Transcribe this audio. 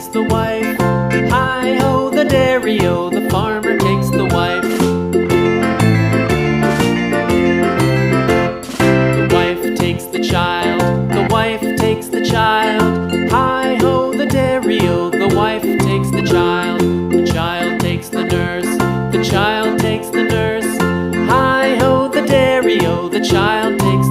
takes the wife. Hi-ho, the dairy-o, the farmer takes the wife. The wife takes the child, the wife takes the child. Hi-ho, the dairy-o, the wife takes the child. The child takes the nurse, the child takes the nurse. Hi-ho, the dairy-o, the child takes